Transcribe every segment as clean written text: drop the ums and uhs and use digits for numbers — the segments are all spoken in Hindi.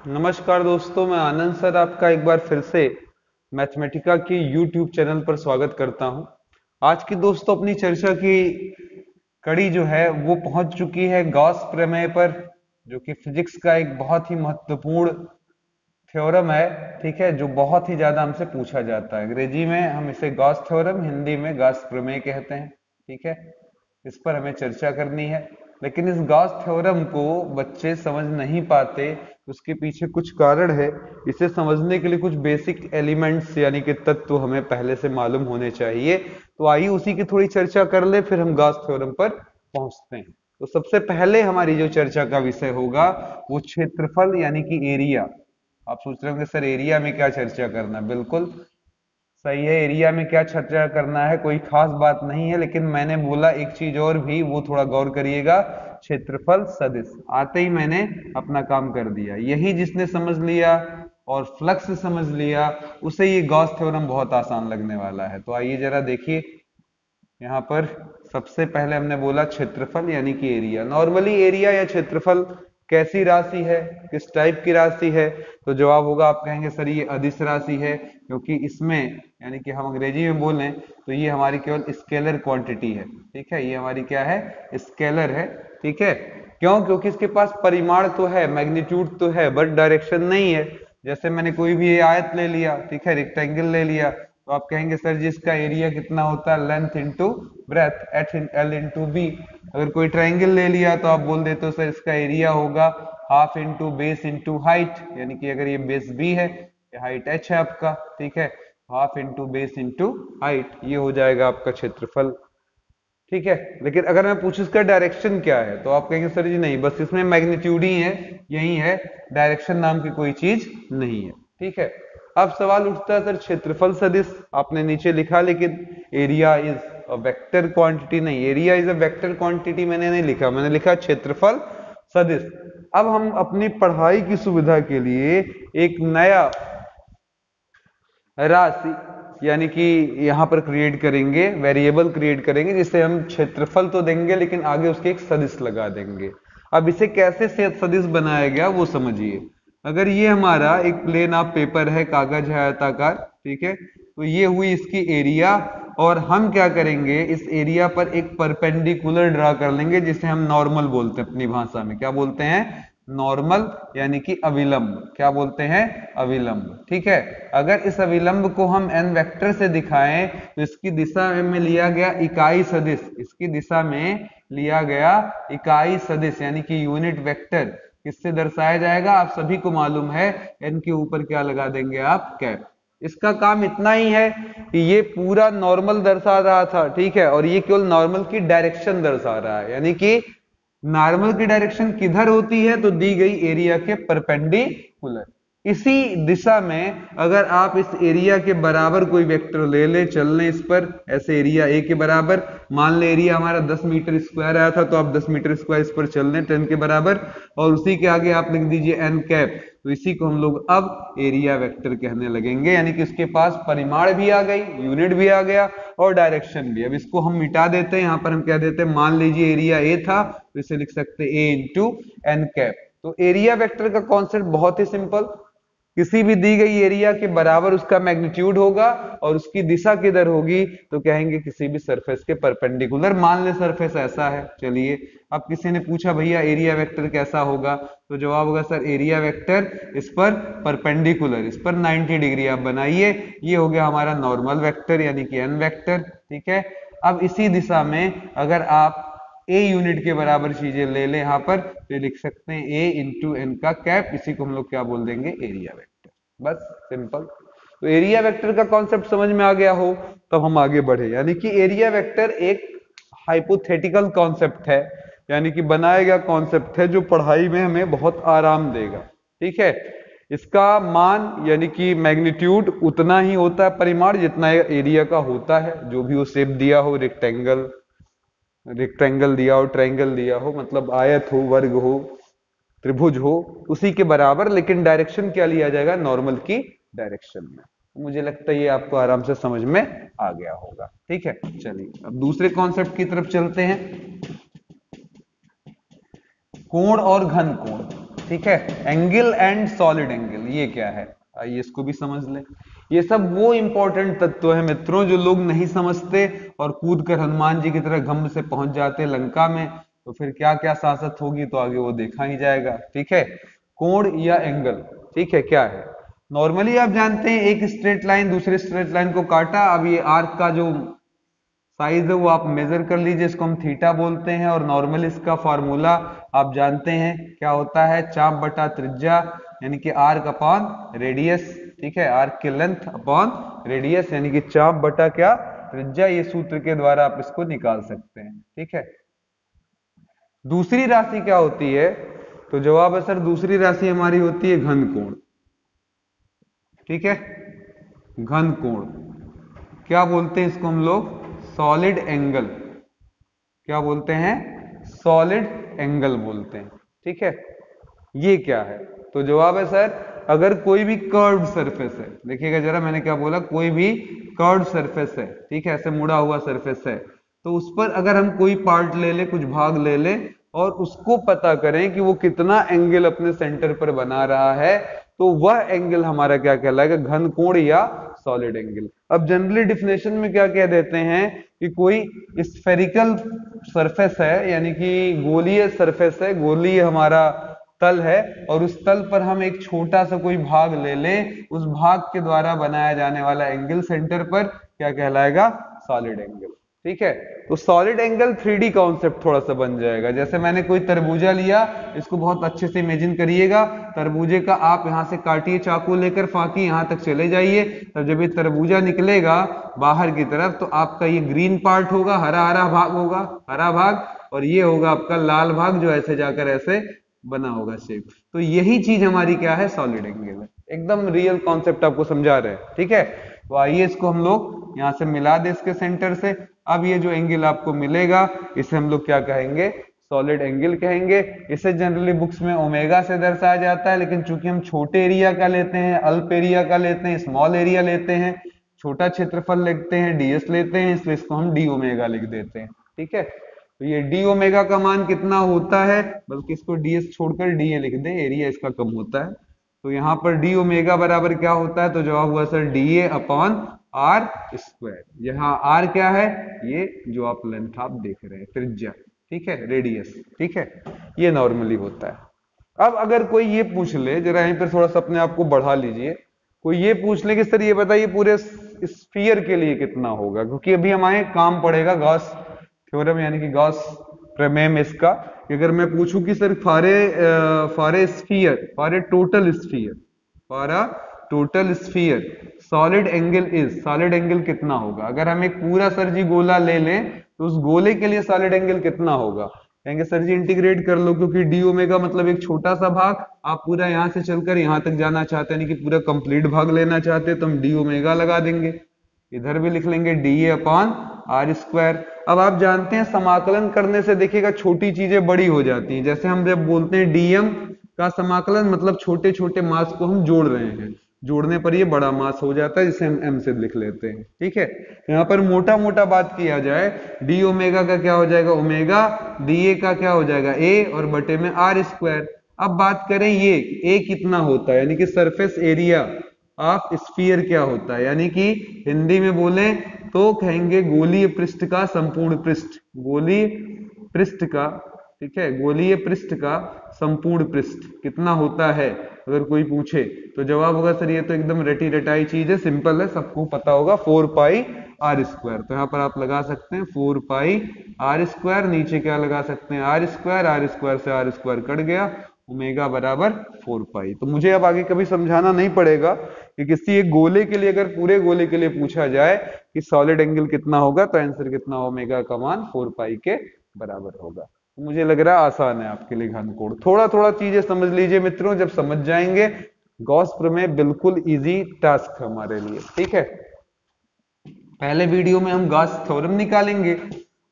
नमस्कार दोस्तों, मैं आनंद सर आपका एक बार फिर से मैथमेटिका के YouTube चैनल पर स्वागत करता हूं। आज की दोस्तों अपनी चर्चा की कड़ी जो है वो पहुंच चुकी है गॉस प्रमेय पर, जो कि फिजिक्स का एक बहुत ही महत्वपूर्ण थ्योरम है। ठीक है, जो बहुत ही ज्यादा हमसे पूछा जाता है। अंग्रेजी में हम इसे गॉस थ्योरम, हिंदी में गॉस प्रमेय कहते हैं। ठीक है, इस पर हमें चर्चा करनी है। लेकिन इस गॉस थ्योरम को बच्चे समझ नहीं पाते, उसके पीछे कुछ कारण है। इसे समझने के लिए कुछ बेसिक एलिमेंट्स यानी कि तत्व हमें पहले से मालूम होने चाहिए। तो आइए उसी की थोड़ी चर्चा कर ले, फिर हम गॉस थ्योरम पर पहुंचते हैं। तो सबसे पहले हमारी जो चर्चा का विषय होगा वो क्षेत्रफल यानी कि एरिया। आप सोच रहे होंगे सर एरिया में क्या चर्चा करना, बिल्कुल सही है। एरिया में क्या चर्चा करना है, कोई खास बात नहीं है, लेकिन मैंने बोला एक चीज और भी, वो थोड़ा गौर करिएगा। क्षेत्रफल सदिश आते ही मैंने अपना काम कर दिया। यही जिसने समझ लिया और फ्लक्स समझ लिया उसे ये गॉस थ्योरम बहुत आसान लगने वाला है। तो आइए जरा देखिए, यहाँ पर सबसे पहले हमने बोला क्षेत्रफल यानी कि एरिया। नॉर्मली एरिया या क्षेत्रफल कैसी राशि है, किस टाइप की राशि है? तो जवाब होगा, आप कहेंगे सर ये अदिश राशि है, क्योंकि इसमें यानी कि हम अंग्रेजी में बोलें तो ये हमारी केवल स्केलर क्वांटिटी है। ठीक है, ये हमारी क्या है, स्केलर है। ठीक है, क्यों? क्योंकि इसके पास परिमाण तो है, मैग्नीट्यूड तो है, बट डायरेक्शन नहीं है। जैसे मैंने कोई भी आयत ले लिया, ठीक है, रेक्टेंगल ले लिया, तो आप कहेंगे सर जी इसका एरिया कितना होता है, length into breadth, H L into B. अगर कोई ट्राइंगल ले लिया तो आप बोल देते हो सर इसका एरिया होगा half into base into height, यानी कि अगर ये बेस बी है, ये हाइट एच है आपका। ठीक है, half into base into height, ये हो जाएगा आपका क्षेत्रफल। ठीक है, लेकिन अगर मैं पूछूं इसका डायरेक्शन क्या है, तो आप कहेंगे सर जी नहीं, बस इसमें मैग्नीट्यूड ही है, यही है, डायरेक्शन नाम की कोई चीज नहीं है। ठीक है, अब सवाल उठता है सर क्षेत्रफल सदिश आपने नीचे लिखा, लेकिन area is a vector quantity. नहीं, area is a vector quantity मैंने नहीं लिखा, मैंने लिखा क्षेत्रफल सदिश। अब हम अपनी पढ़ाई की सुविधा के लिए एक नया राशि यानी कि यहां पर क्रिएट करेंगे, वेरिएबल क्रिएट करेंगे, जिसे हम क्षेत्रफल तो देंगे लेकिन आगे उसके एक सदिश लगा देंगे। अब इसे कैसे सदिश बनाया गया वो समझिए। अगर ये हमारा एक प्लेन ऑफ पेपर है, कागज है आयताकार, ठीक है, तो ये हुई इसकी एरिया, और हम क्या करेंगे, इस एरिया पर एक परपेंडिकुलर ड्रा कर लेंगे, जिसे हम नॉर्मल बोलते हैं अपनी भाषा में। क्या बोलते हैं? नॉर्मल, यानी कि अविलंब। क्या बोलते हैं? अविलंब। ठीक है, अगर इस अविलंब को हम एन वेक्टर से दिखाएं तो इसकी दिशा में लिया गया इकाई सदिश, इसकी दिशा में लिया गया इकाई सदिश यानी कि यूनिट वेक्टर किससे दर्शाया जाएगा? आप सभी को मालूम है, एन के ऊपर क्या लगा देंगे आप? कैप। इसका काम इतना ही है कि ये पूरा नॉर्मल दर्शा रहा था, ठीक है, और ये केवल नॉर्मल की डायरेक्शन दर्शा रहा है, यानी कि नॉर्मल की डायरेक्शन किधर होती है, तो दी गई एरिया के परपेंडिकुलर। इसी दिशा में अगर आप इस एरिया के बराबर कोई वेक्टर ले लें, चल लें इस पर ऐसे, एरिया ए के बराबर, मान ले एरिया हमारा 10 मीटर स्क्वायर आया था, तो आप 10 मीटर स्क्वायर इस पर चल लें 10 के बराबर, और उसी के आगे आप लिख दीजिए एन कैप। तो इसी को हम लोग अब एरिया वेक्टर कहने लगेंगे, यानी कि इसके पास परिमाण भी आ गई, यूनिट भी आ गया, और डायरेक्शन भी। अब इसको हम मिटा देते हैं, यहां पर हम क्या देते हैं, मान लीजिए एरिया ए था, तो इसे लिख सकते हैं ए इंटू एन कैप। तो एरिया वेक्टर का कॉन्सेप्ट बहुत ही सिंपल, किसी भी दी गई एरिया के बराबर उसका मैग्नीट्यूड होगा और उसकी दिशा किधर होगी, तो कहेंगे किसी भी सरफेस के परपेंडिकुलर। मान ले सरफेस ऐसा है, चलिए, अब किसी ने पूछा भैया एरिया वेक्टर कैसा होगा, तो जवाब होगा सर एरिया वेक्टर इस पर परपेंडिकुलर, इस पर 90 डिग्री आप बनाइए, ये हो गया हमारा नॉर्मल वेक्टर यानी कि एन वेक्टर। ठीक है, अब इसी दिशा में अगर आप ए यूनिट के बराबर चीजें ले लें यहां पर, तो लिख सकते हैं ए इंटू एन का कैप, इसी को हम लोग क्या बोल देंगे, एरिया वेक्टर। बस सिंपल। तो एरिया वेक्टर का कॉन्सेप्ट समझ में आ गया हो, तब हम आगे बढ़े। यानी कि एरिया वेक्टर एक हाइपोथेटिकल कॉन्सेप्ट है, यानी कि बनाया गया कॉन्सेप्ट है, जो पढ़ाई में हमें बहुत आराम देगा। ठीक है, इसका मान यानी कि मैग्नीट्यूड उतना ही होता है, परिमाण जितना एरिया का होता है, जो भी वो शेप दिया हो, रेक्टेंगल रेक्टेंगल दिया हो, ट्रायंगल दिया हो, मतलब आयत हो, वर्ग हो, त्रिभुज हो, उसी के बराबर, लेकिन डायरेक्शन क्या लिया जाएगा? नॉर्मल की डायरेक्शन में। मुझे लगता है ये आपको आराम से समझ में आ गया होगा। ठीक है, चलिए अब दूसरे कॉन्सेप्ट की तरफ चलते हैं, कोण और घन कोण। ठीक है। एंगल एंड सॉलिड एंगल, ये क्या है, आइए इसको भी समझ लें। ये सब वो इंपॉर्टेंट तत्व है मित्रों जो लोग नहीं समझते और कूद कर हनुमान जी की तरह घम्म से पहुंच जाते लंका में, तो फिर क्या क्या सासत होगी तो आगे वो देखा ही जाएगा। ठीक है, कोण या एंगल, ठीक है, क्या है। नॉर्मली आप जानते हैं एक स्ट्रेट लाइन दूसरे स्ट्रेट लाइन को काटा, अब ये आर्क का जो साइज है वो आप मेजर कर लीजिए, इसको हम थीटा बोलते हैं। और नॉर्मल इसका फार्मूला आप जानते हैं क्या होता है, चाप बटा त्रिज्या यानी कि आर्क अपॉन रेडियस। ठीक है, आर्क की लेंथ अपॉन रेडियस यानी कि चाप बटा क्या, त्रिज्या। ये सूत्र के द्वारा आप इसको निकाल सकते हैं। ठीक है, दूसरी राशि क्या होती है, तो जवाब है सर दूसरी राशि हमारी होती है घन कोण। ठीक है, घन कोण क्या बोलते हैं इसको हम लोग, सॉलिड एंगल। क्या बोलते हैं, सॉलिड एंगल बोलते हैं। ठीक है, ये क्या है, तो जवाब है सर अगर कोई भी कर्व्ड सरफेस है, देखिएगा जरा मैंने क्या बोला, कोई भी कर्व्ड सरफेस है, ठीक है, ऐसे मुड़ा हुआ सरफेस है, तो उस पर अगर हम कोई पार्ट ले ले, कुछ भाग ले ले और उसको पता करें कि वो कितना एंगल अपने सेंटर पर बना रहा है, तो वह एंगल हमारा क्या कहलाएगा, घन कोण या सॉलिड एंगल। अब जनरली डिफिनेशन में क्या कह देते हैं कि कोई स्फेरिकल सरफेस है, यानी कि गोलीय सरफेस है, गोलीय हमारा तल है, और उस तल पर हम एक छोटा सा कोई भाग ले लें, उस भाग के द्वारा बनाया जाने वाला एंगल सेंटर पर क्या कहलाएगा, सॉलिड एंगल। ठीक है, तो सॉलिड एंगल 3D कॉन्सेप्ट थोड़ा सा बन जाएगा। जैसे मैंने कोई तरबूजा लिया, इसको बहुत अच्छे से इमेजिन करिएगा, तरबूजे का आप यहां से काटिए चाकू लेकर, फाकी यहां तक चले जाइए, तब जब ये तरबूजा निकलेगा बाहर की तरफ, तो आपका ये ग्रीन पार्ट होगा, हरा हरा भाग होगा, हरा भाग, और ये होगा आपका लाल भाग जो ऐसे जाकर ऐसे बना होगा शेप। तो यही चीज हमारी क्या है, सॉलिड एंगल है। एकदम रियल कॉन्सेप्ट आपको समझा रहे हैं। ठीक है, तो आइए इसको हम लोग यहां से मिला दे इसके सेंटर से। अब ये जो एंगल आपको मिलेगा इसे हम लोग क्या कहेंगे, सॉलिड एंगल कहेंगे। इसे जनरली बुक्स में ओमेगा से दर्शाया जाता है, लेकिन चूंकि हम छोटे एरिया का लेते हैं, अल्प एरिया का लेते हैं, स्मॉल एरिया लेते हैं, छोटा क्षेत्रफल लेते हैं, डीएस लेते हैं, इसलिए इसको हम डी ओमेगा लिख देते हैं। ठीक है, तो ये डी ओमेगा का मान कितना होता है, बल्कि इसको डीएस छोड़कर डीए लिख दे, एरिया इसका कम होता है। तो यहाँ पर डी ओमेगा बराबर क्या होता है, तो जवाब हुआ sir DA upon R square. यहाँ आर क्या है, ये जो आप लेंथ आप देख रहे हैं, त्रिज्या, ठीक है, रेडियस। ठीक है, ये नॉर्मली होता है। अब अगर कोई ये पूछ ले, जरा यहीं पर थोड़ा सा अपने आप को बढ़ा लीजिए, कोई ये पूछ ले कि सर ये बताइए पूरे स्फीयर के लिए कितना होगा, क्योंकि अभी हमारे काम पड़ेगा गॉस थ्योरम यानी कि गॉस प्रमेय में इसका। अगर मैं पूछूं कि sir for a total sphere, for a total sphere solid angle is, solid angle कितना होगा। अगर हम एक पूरा सर जी गोला ले लें तो उस गोले के लिए सॉलिड एंगल कितना होगा, कहेंगे सर जी इंटीग्रेट कर लो, क्योंकि डी ओमेगा मतलब एक छोटा सा भाग, आप पूरा यहां से चलकर यहां तक जाना चाहते हैं, यानी कि पूरा कंप्लीट भाग लेना चाहते हैं, तो हम डी ओमेगा लगा देंगे, इधर भी लिख लेंगे D A upon R square. अब आप जानते हैं समाकलन करने से देखिएगा छोटी चीजें बड़ी हो जाती हैं। जैसे हम जब बोलते हैं डीएम का समाकलन, मतलब छोटे छोटे मास को हम जोड़ रहे हैं, जोड़ने पर ये बड़ा मास हो जाता है, जिसे हम एम से लिख लेते हैं। ठीक है, यहाँ पर मोटा मोटा बात किया जाए, डी ओमेगा का क्या हो जाएगा, ओमेगा, डी ए का क्या हो जाएगा, ए, और बटे में आर स्क्वायर। अब बात करें ये ए कितना होता है, यानी कि सरफेस एरिया ऑफ स्फीयर क्या होता है, यानी कि हिंदी में बोले तो कहेंगे गोलीय पृष्ठ का संपूर्ण पृष्ठ, गोलीय पृष्ठ का, ठीक है, गोलीय पृष्ठ का संपूर्ण पृष्ठ कितना होता है, अगर कोई पूछे तो जवाब होगा सर ये तो एकदम रटी रटाई चीज है, सिंपल है, सबको पता होगा, 4 पाई आर स्क्वायर। तो यहाँ पर आप लगा सकते हैं 4 पाई आर स्क्वायर, नीचे क्या लगा सकते हैं, आर स्क्वायर से आर स्क्वायर कट गया, ओमेगा बराबर 4 पाई। तो मुझे अब आगे कभी समझाना नहीं पड़ेगा कि किसी एक गोले के लिए, अगर पूरे गोले के लिए पूछा जाए कि सॉलिड एंगल कितना होगा, तो आंसर कितना, ओमेगा का मान 4 पाई के बराबर होगा। तो मुझे लग रहा है आसान है आपके लिए घन कोण। थोड़ा थोड़ा चीजें समझ लीजिए मित्रों, जब समझ जाएंगे गॉस प्रमेय बिल्कुल इजी टास्क हमारे लिए। ठीक है, पहले वीडियो में हम गॉस थ्योरम निकालेंगे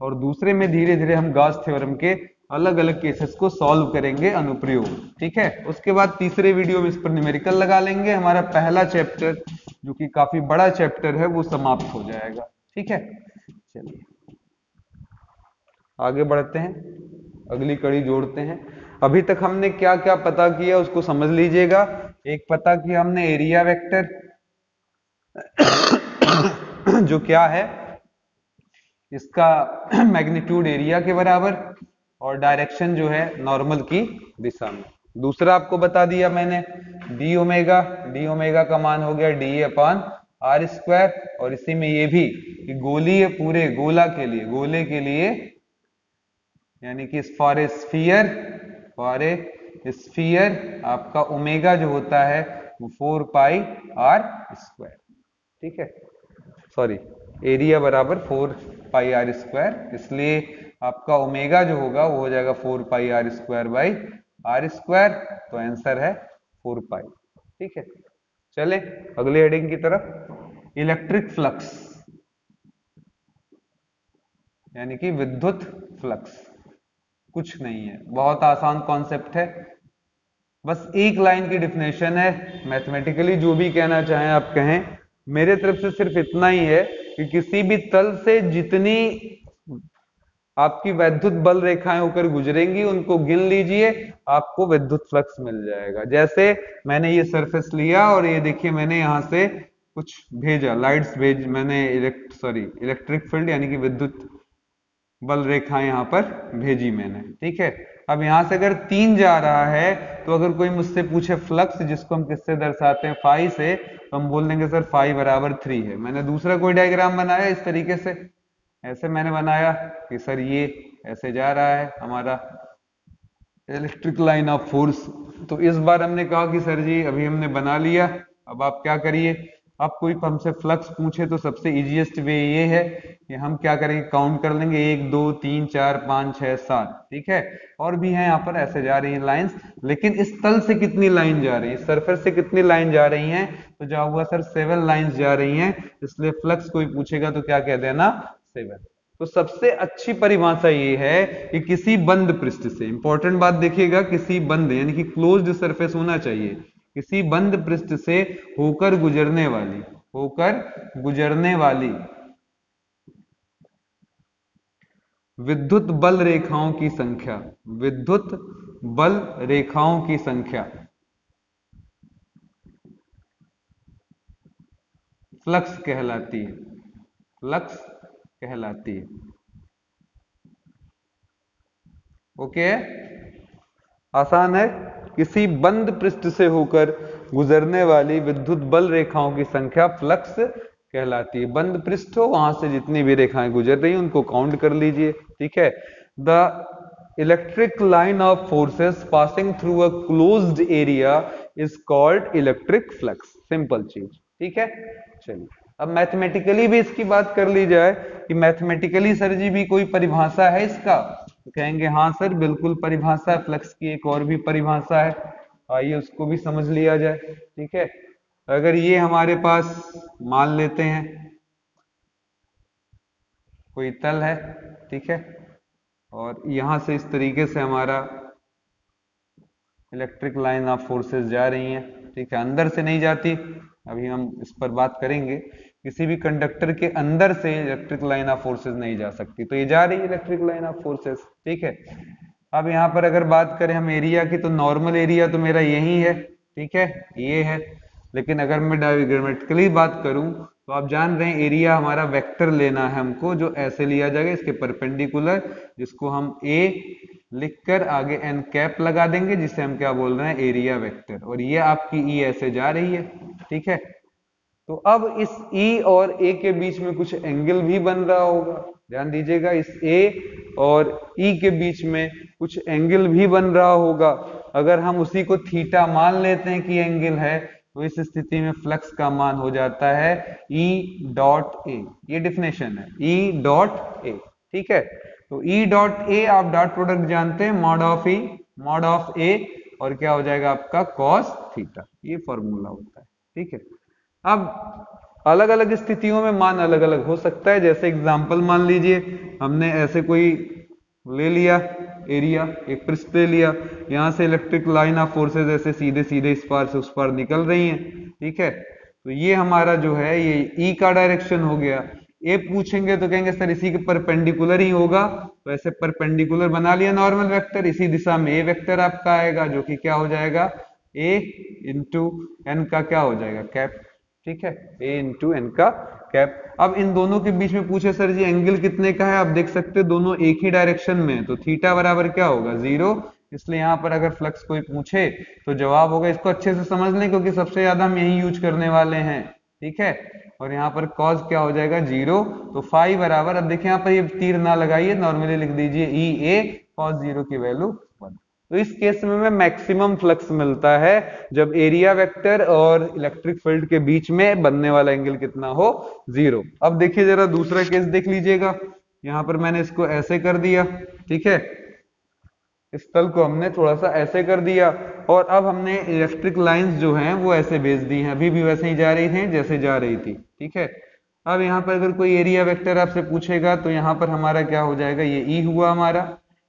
और दूसरे में धीरे धीरे हम गॉस थ्योरम के अलग अलग केसेस को सॉल्व करेंगे, अनुप्रयोग। ठीक है, उसके बाद तीसरे वीडियो में इस पर न्यूमेरिकल लगा लेंगे, हमारा पहला चैप्टर जो कि काफी बड़ा चैप्टर है वो समाप्त हो जाएगा। ठीक है, चलिए आगे बढ़ते हैं, अगली कड़ी जोड़ते हैं। अभी तक हमने क्या क्या पता किया उसको समझ लीजिएगा। एक पता किया हमने एरिया वेक्टर जो क्या है, इसका मैग्नीट्यूड एरिया के बराबर और डायरेक्शन जो है नॉर्मल की दिशा में। दूसरा आपको बता दिया मैंने डी ओमेगा का मान हो गया डी अपॉन आर स्क्वायर, और इसी में ये भी कि गोलीय पूरे गोले के लिए यानी कि फॉर ए स्फीयर आपका ओमेगा जो होता है वो 4 पाई आर स्क्वायर, ठीक है, सॉरी एरिया बराबर 4 पाई आर स्क्वायर, इसलिए आपका ओमेगा जो होगा वो हो जाएगा 4 pi are square by r square, तो आंसर है 4 पाई, ठीक है। चले अगले हेडिंग की तरफ, इलेक्ट्रिक फ्लक्स यानी कि विद्युत फ्लक्स। कुछ नहीं है, बहुत आसान कॉन्सेप्ट है, बस एक लाइन की डिफिनेशन है, मैथमेटिकली जो भी कहना चाहें आप कहें, मेरे तरफ से सिर्फ इतना ही है कि किसी भी तल से जितनी आपकी वैद्युत बल रेखाएं होकर गुजरेंगी उनको गिन लीजिए, आपको विद्युत फ्लक्स मिल जाएगा। जैसे मैंने ये सरफेस लिया और ये देखिए मैंने यहां से कुछ भेजा, मैंने इलेक्ट्रिक फील्ड यानी कि विद्युत बल रेखाएं यहां पर भेजी मैंने, ठीक है। अब यहां से अगर 3 जा रहा है तो अगर कोई मुझसे पूछे फ्लक्स जिसको हम किससे दर्शाते हैं फाई से, तो हम बोल देंगे सर फाई बराबर 3 है। मैंने दूसरा कोई डायग्राम बनाया इस तरीके से, ऐसे मैंने बनाया कि सर ये ऐसे जा रहा है हमारा इलेक्ट्रिक लाइन ऑफ फोर्स, तो इस बार हमने कहा कि सर जी अभी हमने बना लिया, अब आप क्या करिए, अब कोई हमसे फ्लक्स पूछे तो सबसे इजीएस्ट वे ये है कि हम क्या करेंगे, काउंट कर लेंगे 1 2 3 4 5 6 7, ठीक है। और भी है यहाँ पर ऐसे जा रही है लाइंस, लेकिन इस तल से कितनी लाइन जा रही है, सरफेस से कितनी लाइन जा रही है, तो क्या हुआ सर 7 लाइंस जा रही हैं, इसलिए फ्लक्स कोई पूछेगा तो क्या कह देना 7। तो सबसे अच्छी परिभाषा ये है कि किसी बंद पृष्ठ से, इंपॉर्टेंट बात देखिएगा, किसी बंद यानी कि क्लोज्ड सरफेस होना चाहिए, किसी बंद पृष्ठ से होकर गुजरने वाली विद्युत बल रेखाओं की संख्या फ्लक्स कहलाती है। ओके, आसान है, किसी बंद पृष्ठ से होकर गुजरने वाली विद्युत बल रेखाओं की संख्या फ्लक्स कहलाती है। बंद पृष्ठ हो, वहां से जितनी भी रेखाएं गुजर रही हैं उनको काउंट कर लीजिए, ठीक है। The electric line of forces passing through a closed area is called electric flux, simple चीज, ठीक है। चलिए अब मैथमेटिकली भी इसकी बात कर ली जाए कि मैथमेटिकली सर जी भी कोई परिभाषा है इसका, तो कहेंगे हाँ सर बिल्कुल परिभाषा है, फ्लक्स की एक और भी परिभाषा है, आइए उसको भी समझ लिया जाए, ठीक है। अगर ये हमारे पास मान लेते हैं कोई तल है, ठीक है, और यहां से इस तरीके से हमारा इलेक्ट्रिक लाइन ऑफ फोर्सेस जा रही हैं, ठीक है, अंदर से नहीं जाती, अभी हम इस पर बात करेंगे, किसी भी कंडक्टर के अंदर से इलेक्ट्रिक लाइन ऑफ फोर्सेस नहीं जा सकती, तो ये जा रही है इलेक्ट्रिक लाइन ऑफ फोर्सेस, ठीक है। अब यहाँ पर अगर बात करें हम एरिया की, तो नॉर्मल एरिया तो मेरा यही है, ठीक है, ये है, लेकिन अगर मैं डायग्रामेटिकली बात करूं तो आप जान रहे हैं एरिया हमारा वेक्टर लेना है हमको, जो ऐसे लिया जाएगा इसके परपेंडिकुलर, जिसको हम ए लिखकर आगे एन कैप लगा देंगे, जिसे हम क्या बोल रहे हैं एरिया वेक्टर, और ये आपकी ई ऐसे जा रही है, ठीक है। तो अब इस ई और ए के बीच में कुछ एंगल भी बन रहा होगा, ध्यान दीजिएगा, इस ए और ई के बीच में कुछ एंगल भी बन रहा होगा। अगर हम उसी को थीटा मान लेते हैं कि एंगल है, तो इस स्थिति में फ्लक्स का मान हो जाता है E डॉट ए, ये डिफिनेशन है E डॉट ए, ठीक है। तो E डॉट ए आप डॉट प्रोडक्ट जानते हैं, मॉड ऑफ ए, और क्या हो जाएगा आपका कॉस थीटा, ये फॉर्मूला होता है, ठीक है। अब अलग अलग स्थितियों में मान अलग अलग हो सकता है, जैसे एग्जांपल मान लीजिए हमने ऐसे कोई ले लिया एरिया, एक पृष्ठ ले लिया, यहां से इलेक्ट्रिक लाइन ऑफ फोर्सेस ऐसे सीधे सीधे इस पार से उस पार निकल रही हैं, ठीक है। तो ये हमारा जो है ये ई का डायरेक्शन हो गया, ए पूछेंगे तो कहेंगे सर इसी के परपेंडिकुलर ही होगा, तो ऐसे परपेंडिकुलर बना लिया नॉर्मल वेक्टर, इसी दिशा में ए वेक्टर आपका आएगा जो कि क्या हो जाएगा ए इंटू एन का क्या हो जाएगा कैप, ठीक है, ए इंटू एन का कैप। अब इन दोनों के बीच में पूछे सर जी एंगल कितने का है, आप देख सकते हैं दोनों एक ही डायरेक्शन में है, तो थीटा बराबर क्या होगा 0, इसलिए यहाँ पर अगर फ्लक्स कोई पूछे तो जवाब होगा, इसको अच्छे से समझ लें क्योंकि सबसे ज्यादा हम यही यूज करने वाले हैं, ठीक है। और यहाँ पर cos क्या हो जाएगा 0, तो फाई बराबर, अब देखिए यहाँ पर ये तीर ना लगाइए, नॉर्मली लिख दीजिए ई ए cos 0 की वैल्यू 1। तो इस केस में हमें मैक्सिमम फ्लक्स मिलता है जब एरिया वेक्टर और इलेक्ट्रिक फील्ड के बीच में बनने वाला एंगल कितना हो 0। अब देखिए जरा दूसरा केस देख लीजिएगा, यहां पर मैंने इसको ऐसे कर दिया, ठीक है, इस तल को हमने थोड़ा सा ऐसे कर दिया और अब हमने इलेक्ट्रिक लाइंस जो हैं वो ऐसे भेज दी हैं, अभी भी वैसे ही जा रही थी जैसे जा रही थी, ठीक है। अब यहाँ पर अगर कोई एरिया वेक्टर आपसे पूछेगा तो यहाँ पर हमारा क्या हो जाएगा, ये ई हुआ हमारा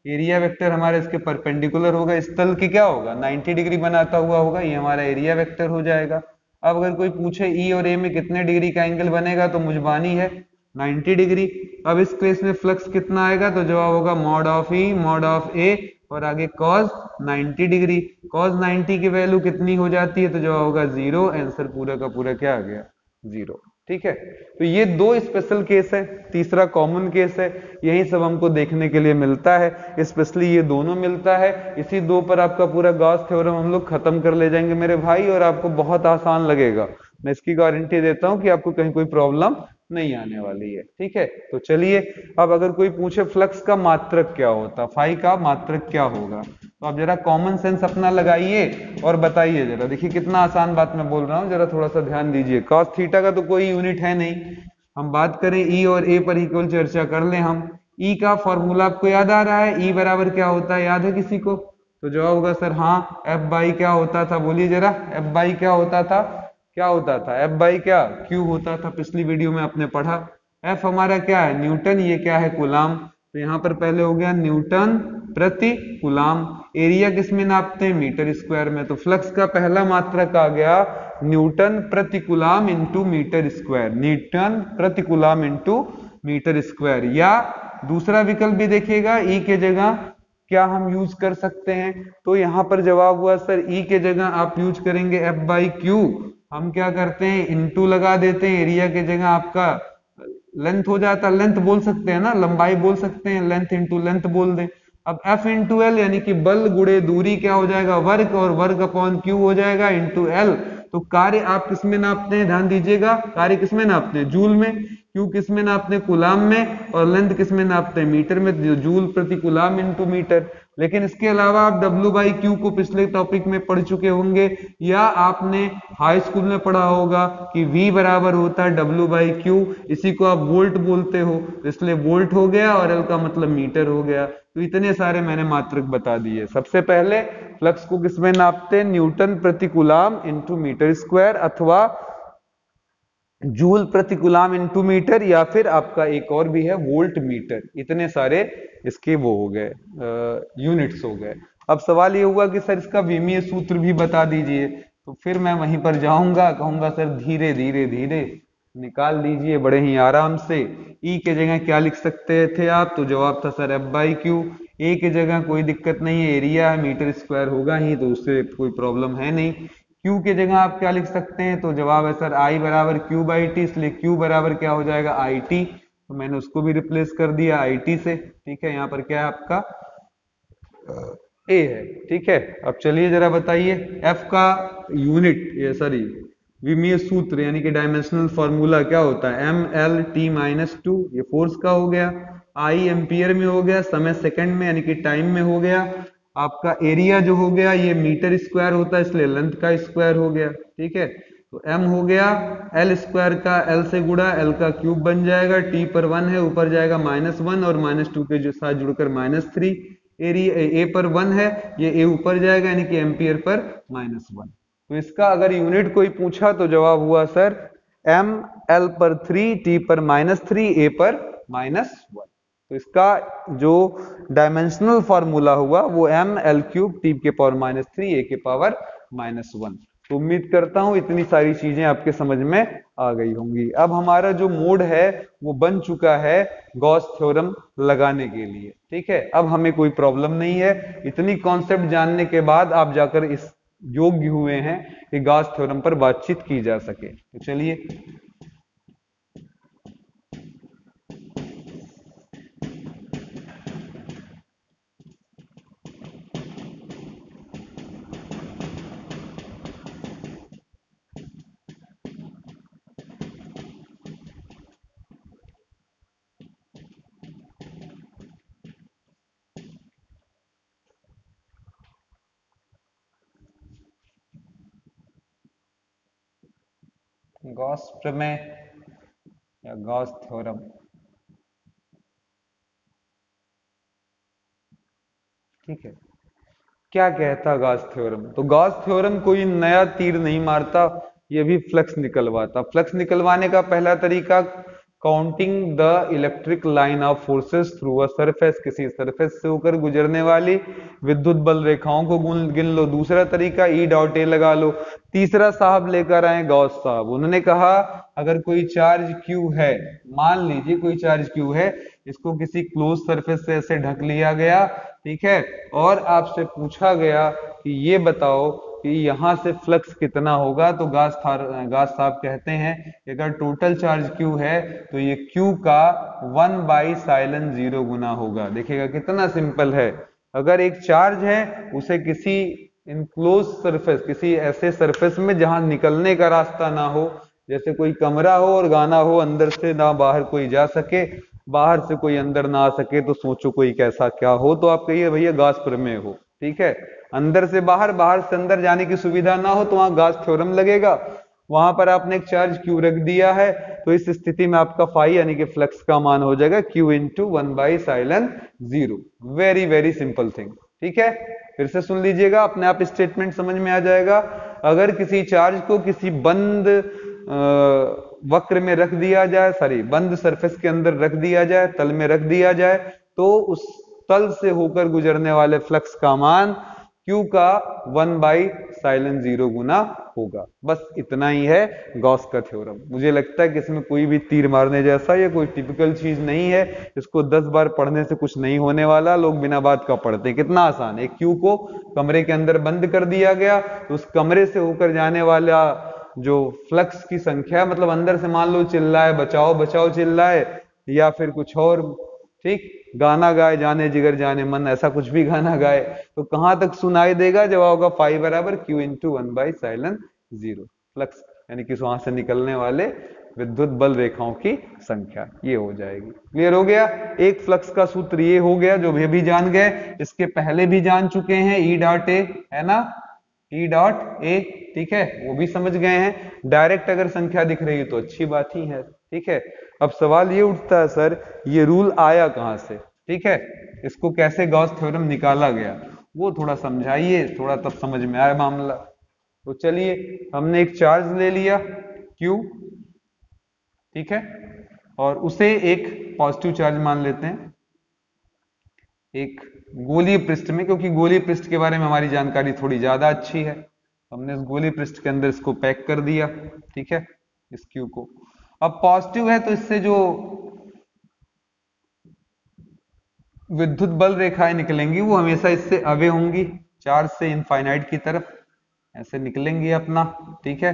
एरिया वेक्टर, हमारा इसके परपेंडिकुलर होगा, इस तल के क्या होगा 90 डिग्री बनाता हुआ होगा, ये हमारा एरिया वेक्टर हो जाएगा। अब अगर कोई पूछे ई और ए में कितने डिग्री का एंगल बनेगा तो मुझबानी है 90 डिग्री। अब इस केस में फ्लक्स कितना आएगा तो जवाब होगा mod of E mod of A और आगे cos 90 डिग्री, cos 90 की वैल्यू कितनी हो जाती है तो जवाब होगा 0, आंसर पूरा का पूरा क्या आ गया 0, ठीक है। तो ये दो स्पेशल केस है, तीसरा कॉमन केस है, यही सब हमको देखने के लिए मिलता है, स्पेशली ये दोनों मिलता है। इसी दो पर आपका पूरा गॉस थ्योरम हम लोग खत्म कर ले जाएंगे मेरे भाई, और आपको बहुत आसान लगेगा, मैं इसकी गारंटी देता हूं कि आपको कहीं कोई प्रॉब्लम नहीं आने वाली है, ठीक है। तो चलिए अब अगर कोई पूछे फ्लक्स का मात्रक क्या होता, फाई का मात्रक क्या होगा, तो आप जरा कॉमन सेंस अपना लगाइए और बताइए जरा, देखिए कितना आसान बात मैं बोल रहा हूँ, जरा थोड़ा सा ध्यान दीजिए। कॉस थीटा का तो कोई यूनिट है नहीं, हम बात करें ई और ए पर इक्वल चर्चा कर लें हम। ई का फॉर्मूला आपको याद आ रहा है, ई बराबर क्या होता है, याद है किसी को, तो जवाब होगा सर हाँ एफ बाई क्या होता था, बोलिए जरा एफ बाई क्या होता था, क्या होता था एफ बाई क्या क्यू होता था, पिछली वीडियो में आपने पढ़ा। एफ हमारा क्या है न्यूटन, ये क्या है कूलाम, तो यहाँ पर पहले हो गया न्यूटन प्रति कूलाम, एरिया किसमें नापते हैं मीटर स्क्वायर में, तो फ्लक्स का पहला मात्रक आ गया न्यूटन प्रति coulomb into metre square, newton प्रति कूलाम इंटू मीटर स्क्वायर। या दूसरा विकल्प भी देखिएगा, ई के जगह क्या हम यूज कर सकते हैं, तो यहाँ पर जवाब हुआ सर ई के जगह आप यूज करेंगे एफ बाई क्यू, हम क्या करते हैं इंटू लगा देते हैं, एरिया के जगह आपका लेंथ हो जाता, लेंथ बोल सकते हैं ना, लंबाई बोल सकते हैं, लेंथ इंटू लेंथ बोल दें। अब एफ इंटू एल यानी कि बल गुड़े दूरी क्या हो जाएगा वर्क, और वर्क अपॉन क्यू हो जाएगा इंटू एल। तो कार्य आप किसमें नापते हैं, ध्यान दीजिएगा, कार्य किसमें नापते हैं जूल में, क्यू किसमें नापते हैं कूलाम में, और लेंथ किसमें नापते हैं मीटर में, जूल प्रति कूलाम इंटू मीटर। लेकिन इसके अलावा आप W बाई क्यू को पिछले टॉपिक में पढ़ चुके होंगे, या आपने हाई स्कूल में पढ़ा होगा कि V बराबर होता है W बाई क्यू, इसी को आप वोल्ट बोलते हो, इसलिए वोल्ट हो गया और L का मतलब मीटर हो गया। तो इतने सारे मैंने मात्रक बता दिए। सबसे पहले फ्लक्स को किसमें नापते हैं, न्यूटन प्रति कूलाम इंटू मीटर स्क्वायर, अथवा जूल प्रति कूलाम इंटू मीटर, या फिर आपका एक और भी है वोल्ट मीटर। इतने सारे इसके वो हो गए यूनिट्स हो गए। अब सवाल ये हुआ कि सर इसका विमीय सूत्र भी बता दीजिए, तो फिर मैं वहीं पर जाऊंगा, कहूंगा सर धीरे धीरे धीरे निकाल दीजिए बड़े ही आराम से। ई के जगह क्या लिख सकते थे आप, तो जवाब था सर एफ बाई क्यू। ए के जगह कोई दिक्कत नहीं है, एरिया है मीटर स्क्वायर होगा ही, तो उससे कोई प्रॉब्लम है नहीं। क्यू के जगह आप क्या लिख सकते हैं, तो जवाब है सर आई बराबर क्यू बाई टी, इसलिए क्यू बराबर क्या हो जाएगा आई टी, तो मैंने उसको भी रिप्लेस कर दिया आई टी से, ठीक है। यहाँ पर क्या है आपका ए है, ठीक है। अब चलिए जरा बताइए एफ का यूनिट, ये सॉरी विमीय सूत्र यानी कि डायमेंशनल फॉर्मूला क्या होता है, M L T minus two, ये फोर्स का हो गया, आई एम्पियर में हो गया, समय सेकंड में यानी कि टाइम में हो गया, आपका एरिया जो हो गया ये मीटर स्क्वायर होता है इसलिए लेंथ का स्क्वायर हो गया, ठीक है। तो m हो गया एल स्क्वायर का l से गुड़ा l का क्यूब बन जाएगा, t पर 1 है ऊपर जाएगा -1 और -2 के जो साथ जुड़कर -3, एरिया a पर 1 है ये a ऊपर जाएगा यानी कि एम्पियर पर -1। तो इसका अगर यूनिट कोई पूछा तो जवाब हुआ सर m l पर 3 t पर -3 a पर -1। तो इसका जो डायमेंशनल फॉर्मूला हुआ वो m l क्यूब t के पावर -3 a के पावर -1। तो उम्मीद करता हूं इतनी सारी चीजें आपके समझ में आ गई होंगी। अब हमारा जो मोड है वो बन चुका है गॉस थ्योरम लगाने के लिए, ठीक है। अब हमें कोई प्रॉब्लम नहीं है, इतनी कॉन्सेप्ट जानने के बाद आप जाकर इस योग्य हुए हैं कि गॉस थ्योरम पर बातचीत की जा सके। तो चलिए, गॉस प्रमेय या गॉस थ्योरम, ठीक है। क्या कहता गॉस थ्योरम? तो गॉस थ्योरम कोई नया तीर नहीं मारता, ये भी फ्लक्स निकलवाता। फ्लक्स निकलवाने का पहला तरीका, counting the electric line of forces through a surface, किसी सरफेस से होकर गुजरने वाली विद्युत बल रेखाओं को गिन लो। दूसरा तरीका ई डॉट ए लगा लो। तीसरा साहब लेकर आए गॉस साहब, उन्होंने कहा अगर कोई चार्ज क्यू है, मान लीजिए कोई चार्ज क्यू है, इसको किसी क्लोज सरफेस से ऐसे ढक लिया गया, ठीक है, और आपसे पूछा गया कि ये बताओ कि यहां से फ्लक्स कितना होगा, तो गास साहब कहते हैं कि अगर टोटल चार्ज Q है तो ये Q का 1/sin0 गुना होगा। देखिएगा कितना सिंपल है। अगर एक चार्ज है, उसे किसी इनक्लोज सरफेस, किसी ऐसे सरफेस में जहां निकलने का रास्ता ना हो, जैसे कोई कमरा हो और गाना हो, अंदर से ना बाहर कोई जा सके, बाहर से कोई अंदर ना आ सके, तो सोचो कोई कैसा क्या हो। तो आप कहिए भैया गॉस प्रमेय हो, ठीक है। अंदर से बाहर, बाहर से अंदर जाने की सुविधा ना हो तो वहां गॉस थ्योरम लगेगा। वहां पर आपने एक चार्ज क्यू रख दिया है, तो इस स्थिति में आपका फाई यानी कि फ्लक्स का मान हो जाएगा Q into 1/sin0। Very very simple thing, ठीक है। फिर से सुन लीजिएगा, अपने आप स्टेटमेंट समझ में आ जाएगा। अगर किसी चार्ज को किसी बंद वक्र में रख दिया जाए, सॉरी बंद सरफेस के अंदर रख दिया जाए, तल में रख दिया जाए, तो उस तल से होकर गुजरने वाले फ्लक्स का मान Q का 1/sin0 गुना होगा। बस इतना ही है गॉस का थ्योरम। मुझे लगता है कि इसमें कोई भी तीर मारने जैसा या कोई टिपिकल चीज नहीं है। इसको 10 बार पढ़ने से कुछ नहीं होने वाला, लोग बिना बात का पढ़ते हैं। कितना आसान है, Q को कमरे के अंदर बंद कर दिया गया, तो उस कमरे से होकर जाने वाला जो फ्लक्स की संख्या, मतलब अंदर से मान लो चिल्लाए बचाओ बचाओ चिल्लाए, या फिर कुछ और, ठीक, गाना गाए जाने जिगर जाने मन, ऐसा कुछ भी गाना गाए, तो कहां तक सुनाई देगा? जवाब होगा फाई बराबर Q इंटू 1/sin0। फ्लक्स यानी कि वहां से निकलने वाले विद्युत बल रेखाओं की संख्या, ये हो जाएगी। क्लियर हो गया? एक फ्लक्स का सूत्र ये हो गया, जो भी जान गए। इसके पहले भी जान चुके हैं, ई डॉट ए, है ना, ई डॉट ए, ठीक है, वो भी समझ गए हैं। डायरेक्ट अगर संख्या दिख रही है तो अच्छी बात ही है, ठीक है। अब सवाल ये उठता है, सर ये रूल आया कहां से, ठीक है, इसको कैसे गॉस थ्योरम निकाला गया, वो थोड़ा समझाइए, थोड़ा तब समझ में आए मामला। तो चलिए, हमने एक चार्ज ले लिया Q, ठीक है, और उसे एक पॉजिटिव चार्ज मान लेते हैं एक गोलीय पृष्ठ में, क्योंकि गोलीय पृष्ठ के बारे में हमारी जानकारी थोड़ी ज्यादा अच्छी है। हमने इस गोलीय पृष्ठ के अंदर इसको पैक कर दिया, ठीक है, इस Q को। अब पॉजिटिव है तो इससे जो विद्युत बल रेखाएं निकलेंगी वो हमेशा इससे अवे होंगी, चार्ज से इनफाइनाइट की तरफ ऐसे निकलेंगी अपना, ठीक है।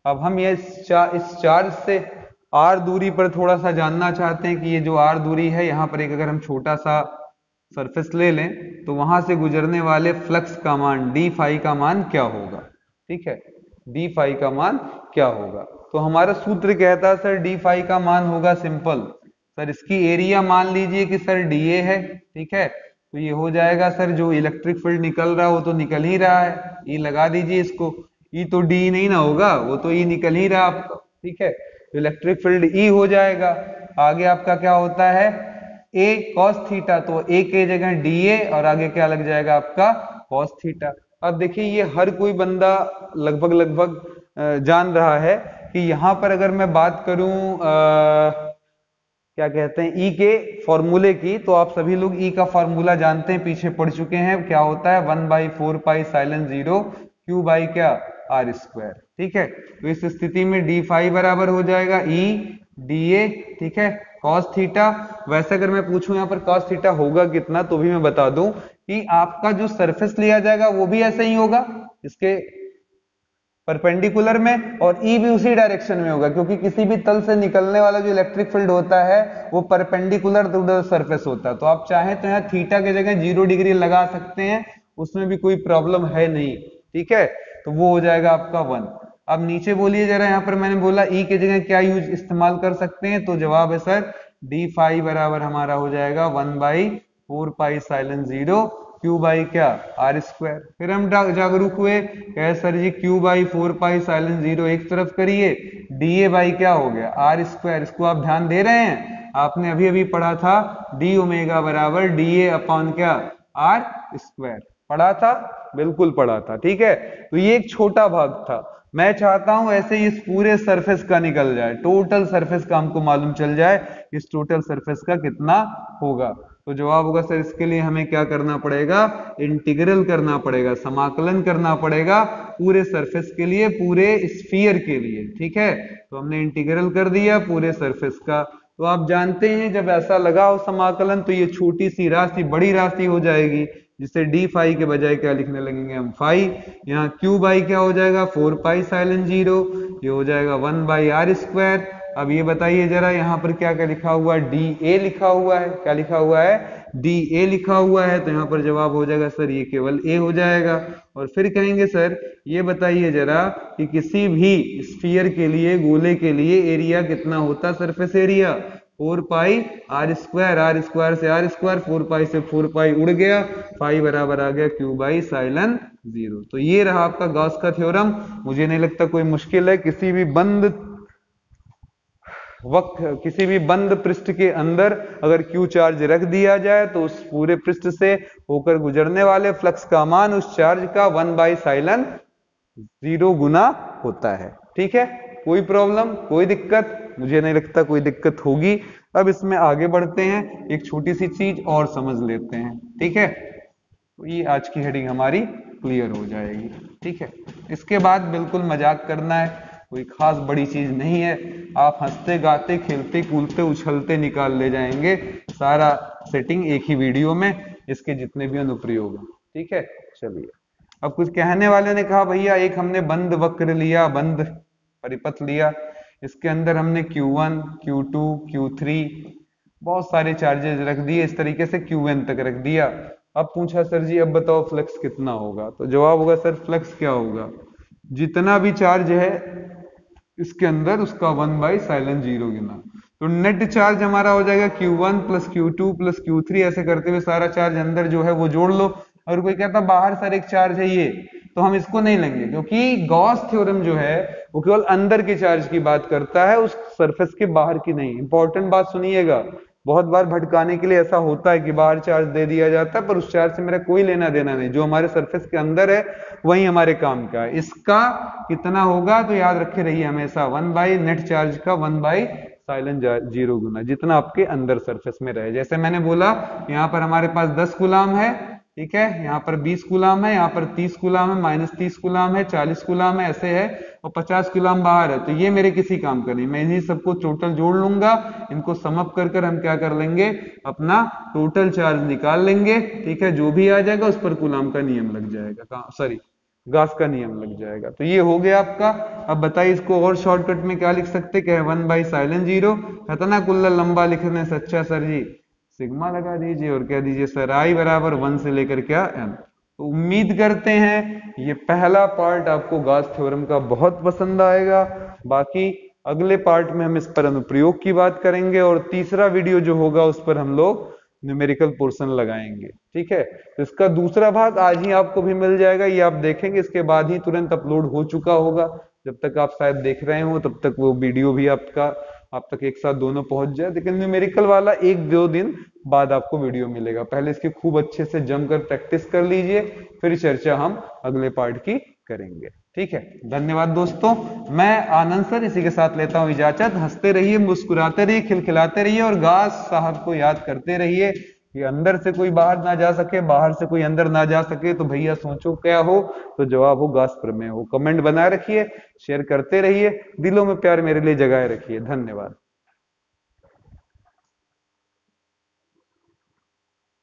अब हम ये इस चार्ज से r दूरी पर थोड़ा सा जानना चाहते हैं कि ये जो r दूरी है, यहाँ पर एक अगर हम छोटा सा सरफेस ले लें तो वहां से गुजरने वाले फ्लक्स का मान d फाई का मान क्या होगा, ठीक है, d फाई का मान क्या होगा। तो हमारा सूत्र कहता है सर d फाई का मान होगा सिंपल, सर इसकी एरिया मान लीजिए कि सर dA है, ठीक है, तो ये हो जाएगा सर जो इलेक्ट्रिक फील्ड निकल रहा है वो तो निकल ही रहा है, E लगा दीजिए इसको, E तो D नहीं ना होगा, वो तो E निकल ही रहा आपका, ठीक है, तो इलेक्ट्रिक फील्ड E हो जाएगा। आगे आपका क्या होता है, A cos थीटा, तो A के जगह dA और आगे क्या लग जाएगा आपका cos थीटा। अब देखिए ये हर कोई बंदा लगभग लगभग जान रहा है कि यहाँ पर अगर मैं बात करूं क्या कहते हैं ई के फॉर्मूले की, तो आप सभी लोग ई का फॉर्मूला जानते हैं, पीछे पढ़ चुके हैं। क्या होता है 1/4πsin0 Q बाई क्या आर स्क्वायर। ठीक है, तो इस स्थिति में डी फाई बराबर हो जाएगा ई डी ए, ठीक है, कॉस थीटा। वैसे अगर मैं पूछूं यहाँ पर कॉस थीटा होगा कितना, तो भी मैं बता दूं कि आपका जो सरफेस लिया जाएगा वो भी ऐसे ही होगा इसके परपेंडिकुलर में, और ई भी उसी डायरेक्शन में होगा, क्योंकि किसी भी तल से निकलने वाला जो इलेक्ट्रिक फील्ड होता है वो परपेंडिकुलर टू द सरफेस होता है। तो आप चाहें तो यहाँ थीटा की जगह 0 डिग्री लगा सकते हैं, उसमें भी कोई प्रॉब्लम है नहीं। ठीक है, तो वो हो जाएगा आपका 1। अब नीचे बोलिए जरा, यहाँ पर मैंने बोला ई की जगह क्या यूज इस्तेमाल कर सकते हैं, तो जवाब है सर डी फाई बराबर हमारा हो जाएगा 1/4 पाई साइलन 0 क्यू बाई क्या आर स्क्वायर। फिर हम जागरूक हुए, कहे सर जी क्यू बाई 4 पाई साइलन 0 एक तरफ करिए, डी ए बाई क्या हो गया आर स्क्वायर। इसको आप ध्यान दे रहे हैं, आपने अभी अभी पढ़ा था डी ओमेगा बराबर डी ए अपॉन क्या आर स्क्वायर, पढ़ा था, बिल्कुल पढ़ा था। ठीक है, तो ये एक छोटा भाग था। मैं चाहता हूं ऐसे ही इस पूरे सरफेस का निकल जाए, टोटल सरफेस का हमको मालूम चल जाए, इस टोटल सरफेस का कितना होगा। तो जवाब होगा सर इसके लिए हमें क्या करना पड़ेगा, इंटीग्रल करना पड़ेगा, समाकलन करना पड़ेगा पूरे सरफेस के लिए, पूरे स्फीयर के लिए। ठीक है, तो हमने इंटीग्रल कर दिया पूरे सरफेस का। तो आप जानते हैं जब ऐसा लगा हो समाकलन, तो ये छोटी सी राशि बड़ी राशि हो जाएगी, जिसे डी फाई के बजाय क्या लिखने लगेंगे हम फाई। यहाँ क्यू बाई क्या हो जाएगा 4 पाई साइलन 0, ये हो जाएगा 1/r स्क्वायर। अब ये बताइए जरा, यहाँ पर क्या क्या लिखा हुआ है, डी ए लिखा हुआ है, क्या लिखा हुआ है डी ए लिखा हुआ है, तो यहाँ पर जवाब हो जाएगा सर ये केवल ए हो जाएगा। और फिर कहेंगे सर ये बताइए जरा कि किसी भी स्फीयर के लिए, गोले के लिए एरिया कितना होता है, surface area 4 pi are square से आर स्क्वायर, 4 पाई से 4 पाई उड़ गया, फाई बराबर आ गया क्यू बाई साइलन 0। तो ये रहा आपका गॉस का थ्योरम। मुझे नहीं लगता कोई मुश्किल है, किसी भी बंद पृष्ठ के अंदर अगर क्यू चार्ज रख दिया जाए तो उस पूरे पृष्ठ से होकर गुजरने वाले फ्लक्स का मान उस चार्ज का 1/साइलन 0 गुना होता है। ठीक है, कोई प्रॉब्लम, कोई दिक्कत, मुझे नहीं लगता कोई दिक्कत होगी। अब इसमें आगे बढ़ते हैं, एक छोटी सी चीज और समझ लेते हैं। ठीक है, तो ये आज की हेडिंग हमारी क्लियर हो जाएगी। ठीक है, इसके बाद बिल्कुल मजाक करना है, कोई खास बड़ी चीज नहीं है, आप हंसते गाते खेलते कूदते उछलते निकाल ले जाएंगे सारा सेटिंग एक ही वीडियो में, इसके जितने भी अनुप्रयोग हैं। ठीक है, चलिए अब कुछ कहने वाले ने कहा भैया एक हमने बंद वक्र लिया, बंद परिपथ लिया, इसके अंदर हमने Q1, Q2, Q3 बहुत सारे चार्जेस रख दिए, इस तरीके से Qn तक रख दिया। अब पूछा सर जी अब बताओ फ्लक्स कितना होगा, तो जवाब होगा सर फ्लक्स क्या होगा, जितना भी चार्ज है इसके अंदर उसका 1/साइलन 0 गुना। तो नेट चार्ज हमारा हो जाएगा Q1 plus Q2 plus Q3, ऐसे करते हुए सारा चार्ज अंदर जो है वो जोड़ लो। और कोई कहता बाहर सर एक चार्ज है ये, तो हम इसको नहीं लेंगे, क्योंकि गॉस थ्योरम जो है वो केवल अंदर के चार्ज की बात करता है, उस सरफेस के बाहर की नहीं। इंपॉर्टेंट बात सुनिएगा, बहुत बार भटकाने के लिए ऐसा होता है कि बाहर चार्ज दे दिया जाता है, पर उस चार्ज से मेरा कोई लेना देना नहीं, जो हमारे सरफेस के अंदर है वही हमारे काम का है। इसका कितना होगा तो याद रखे रहिए हमेशा 1 नेट चार्ज का 1/साइलन 0 गुना, जितना आपके अंदर सरफेस में रहे। जैसे मैंने बोला यहाँ पर हमारे पास 10 कूलाम है, ठीक है, यहाँ पर 20 कूलाम है, यहाँ पर 30 कूलाम है, -30 कूलाम है, 40 कूलाम है, ऐसे है, और 50 कूलाम बाहर है। तो ये मेरे किसी काम का नहीं, मैं इन्हीं सबको टोटल जोड़ लूंगा, इनको सम अप कर कर हम क्या कर लेंगे, अपना टोटल चार्ज निकाल लेंगे। ठीक है, जो भी आ जाएगा उस पर कूलाम का नियम लग जाएगा, सॉरी गॉस का नियम लग जाएगा। तो ये हो गया आपका। अब बताइए इसको और शॉर्टकट में क्या लिख सकते, क्या है 1/साइलन 0, खतना कुल्ला लंबा लिखने से अच्छा सर जी सिग्मा लगा दीजिए और कह दीजिए सर आई बराबर 1 से लेकर क्या m। तो उम्मीद करते हैं ये पहला पार्ट आपको गॉस थ्योरम का बहुत पसंद आएगा। बाकी अगले पार्ट में हम इस पर अनुप्रयोग की बात करेंगे, और तीसरा वीडियो जो होगा उस पर हम लोग न्यूमेरिकल पोर्शन लगाएंगे। ठीक है, तो इसका दूसरा भाग आज ही आपको भी मिल जाएगा, ये आप देखेंगे, इसके बाद ही तुरंत अपलोड हो चुका होगा। जब तक आप शायद देख रहे हो तब तक वो वीडियो भी आप तक एक साथ दोनों पहुंच जाए, लेकिन न्यूमेरिकल वाला 1-2 दिन बाद आपको वीडियो मिलेगा। पहले इसकी खूब अच्छे से जमकर प्रैक्टिस कर लीजिए, फिर चर्चा हम अगले पार्ट की करेंगे। ठीक है, धन्यवाद दोस्तों, मैं आनंद सर इसी के साथ लेता हूं इजाजत। हंसते रहिए, मुस्कुराते रहिए, खिलखिलाते रहिए और गॉस साहब को याद करते रहिए। कि अंदर से कोई बाहर ना जा सके, बाहर से कोई अंदर ना जा सके, तो भैया सोचो क्या हो, तो जवाब हो गास प्रमेय हो। कमेंट बनाए रखिए, शेयर करते रहिए, दिलों में प्यार मेरे लिए जगाए रखिए। धन्यवाद।